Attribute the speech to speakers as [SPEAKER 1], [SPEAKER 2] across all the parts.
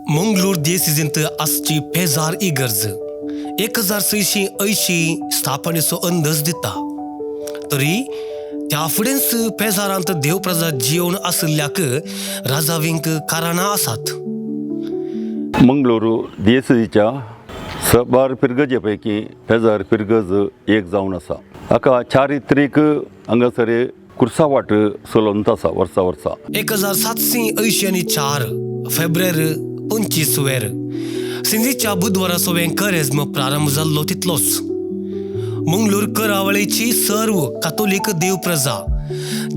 [SPEAKER 1] मंगलोर दियेसिजेंत आसची पेजार इगर्ज 1680 स्थापनेचो अंदाज दिता. तरी त्या फुडेंच पेजारांत देवप्रजा जिवन आसल्याक राजावींक कारणां आसात.
[SPEAKER 2] मंगलोर दियेसिजीच्या 6 पिरगजेपैकी पेजार पिरगज एक जावन आसा. हाका चारित्रीक हांगासर कुर्सावाट चलोवंत आसा वर्सा वर्सा.
[SPEAKER 1] 1784 फेब्रुवारी 25 सिंधीच्या बुधवारा सोवें करेज्म प्रारंभ जाल्लो तितलोच. मंगलोर करावळीची सर्व कातोलीक देवप्रजा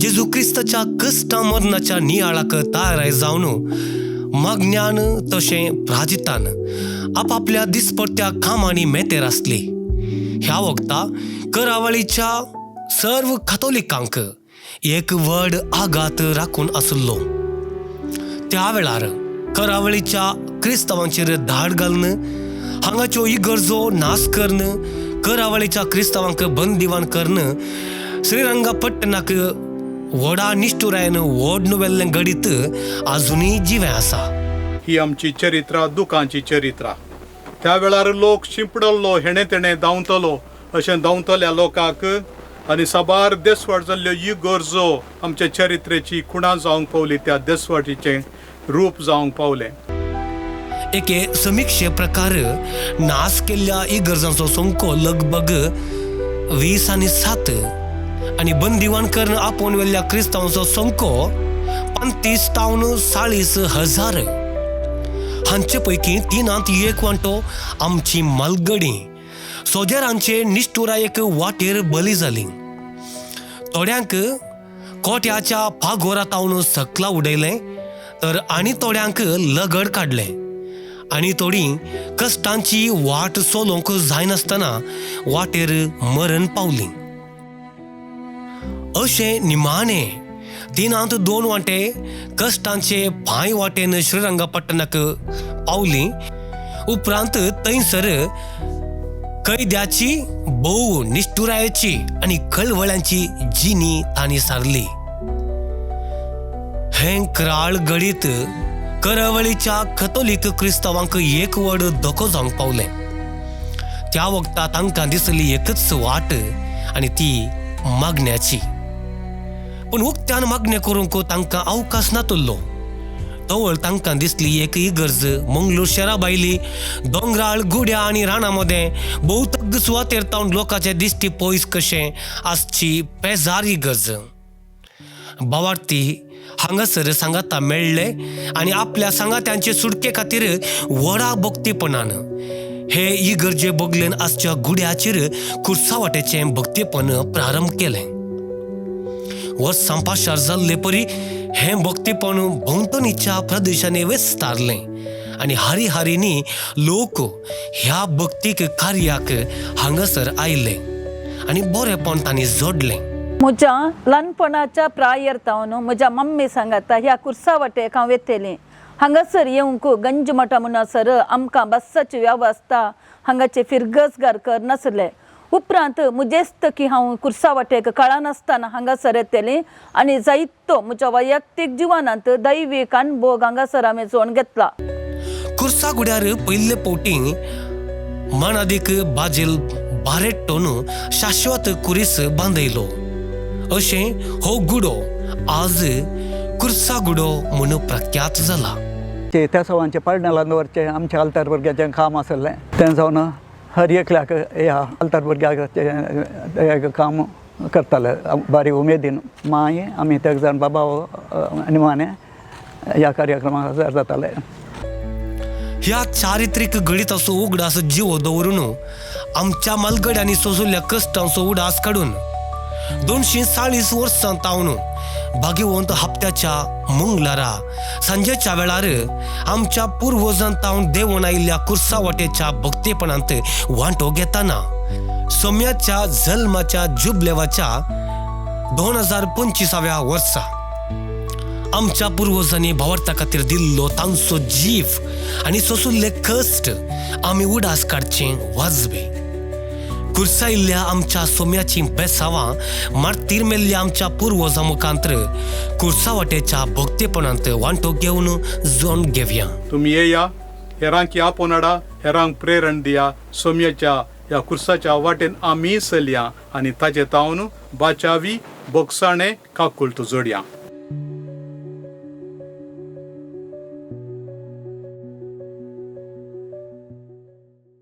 [SPEAKER 1] जेजू क्रिस्ताच्या कश्टा मरणाच्या नियाळाक तयार जावन मागण्यान तशें प्राजितान आपापल्या दिसपट्ट्या कामांनी मेतेर आसली. ह्या वक्ता करावळीच्या सर्व कातोलिकांक एक व्हड आघात राखून आसलो. त्या वेळार करावळीच्या क्रिस्तावांचेर धाड घालून हांगाच्यो इगर्जो नाश करण, करावळीच्या क्रिस्तावांक बंदिवान करण श्रीरंगापट्टणाक व्हडा निश्ठुरायेन ओडून व्हेल्लें घडीत आजुनूय जिवें आसा.
[SPEAKER 3] ही आमची चरित्रा, दुखांची चरित्रा. त्या वेळार लोक शिंपडल्लो हेणे तेणे धांवतलो अशें धांवतल्या लोकांक आनी साबार देसवाट जाल्ल्यो इगर्जो आमच्या चरित्रेची खुणा जावंक पावली, त्या देसवाटीचें रूप जावंक पावलें.
[SPEAKER 1] एके समीक्षे प्रकार नाश केल्ल्या इगर्जांचो संख्या लगभग 20 आनी बंदिवान करून आपोवन व्हेल्ल्या क्रिस्तावांचो संख्या 35 तावन 40,000. हांचे पैकी 3/1 वांटो आमची मालगडी सोजेरांचे निश्ठुरायेक वाटेर बली जाली. थोड्यांक कोट्याच्या पागोरातावन सकला उडयलें, तर आनी थोड्यांक लगड काडलें, आनी थोडीं कश्टांची वाट सोलोवंक जायनासतना वाटेर मरण पावलीं. अशें निमाणें 3/2 वांटे कश्टांचे पांय वाटेन श्रीरंगापट्टणाक पावलीं. उपरांत थंयसर कैद्याची भोव निश्ठुरायेची आनी कळवळ्यांची जिणी तांणी सारली. हें कराळ घडीत करावळीच्या कथोलीक क्रिस्तावांक एक व्हड धोको जावंक पावलें. त्या वक्ता तांकां दिसली एकच वाट आनी ती मागण्याची. पूण उक्त्यान मागणें करूंक तांकां अवकाश नातल्लो. तवळ तांकां दिसली एक इगर्ज मंगलोर शहरा भायली दोंगराळ गुड्या आनी राणां मदें भोवतग्ग सुवातेर तावन लोकांचे दिश्टी पयस कशें आसची पेजार इगर्ज. भावार्थी हांगासर सांगाता मेळ्ळे आनी आपल्या सांगात्यांचे सुटके खातीर व्हडा भक्तीपणान हे इगर्जे बगलेन आसच्या गुड्याचेर कुर्सावाटेचें भक्तीपण प्रारंभ केलें. वर्सां पाशार जाल्ले परी हें भक्तीपण भोंवतणीच्या प्रदेशांनी विस्तारलें आनी हारी लोक ह्या भक्तीक कार्याक हांगासर आयले आनी बरेपण तांणी जोडलें.
[SPEAKER 4] म्हज्या ल्हानपणाच्या प्रायर्तावन म्हज्या मम्मी सांगाता ह्या कुर्सावाटेक हांव येतेलें. हांगासर येवंक गंज मठा म्हणसर आमकां बसाची वेवस्था हांगाचे फिरगसगार करनासले. उपरांत मुजेस्त की हांव कुर्सावाटेक कळनासतना हांगासर येतेलें आनी जायतो म्हज्या वैयक्तीक जिवनांत दैवीक अणभव हांगासर हांवें जोड घेतला.
[SPEAKER 1] कुर्सा गुड्यार पयले फावटी मानादीक बाजेल बारेट्टोन शाश्वत कुरीस बांदयलो. अशें हो गुडो आज कुर्सा गुडो म्हूण प्रख्यात जाला.
[SPEAKER 5] त्या सवांचे पाळण्याला दवरचें आमच्या आल्तार भुरग्याचें काम आसलें. तें जावन हर एकल्याक ह्या आल्तार भुरग्याक काम करताले बारी उमेदीन. माय आमी तेग जाण बाबा निमाणे ह्या कार्यक्रमाक हजर जाताले.
[SPEAKER 1] ह्या चारित्रीक गणिताचो उगडास जिवो दवरून आमच्या मालगड्यांनी सोंसुल्ल्या कश्टांचो उडास काडून 240 वर्सां तावन भाग्यवंत हप्त्याच्या मंगळारा सांजेच्या वेळार आमच्या पुर्वजांत तावन देवून आयिल्ल्या कुर्सावाटेच्या भक्तीपणांत वांटो घेताना सोम्याच्या जल्माच्या जुबलेवाच्या 2025व्या वर्सा आमच्या पुर्वजांनी भावार्था खातीर दिल्लो तांचो जीव आनी सोंसुल्ले कश्ट आमी उडास काडचें वाजवे. कुर्सायिल्ल्या आमच्या सोम्याची बेसावां मारतीर मेल्ल्या आमच्या पुर्वजां मुखांतर कुर्सावटेच्या भक्तीपणांत वांटो घेवन जोड घेवया.
[SPEAKER 3] तुम्ही येया, हेरांक आपोवन हाडा, हेरांक प्रेरण दिया. सोम्याच्या ह्या कुर्साच्या वाटेन आमी चलया आनी ताचे तावन बाचावी बोगसाणे काकुळत जोडया.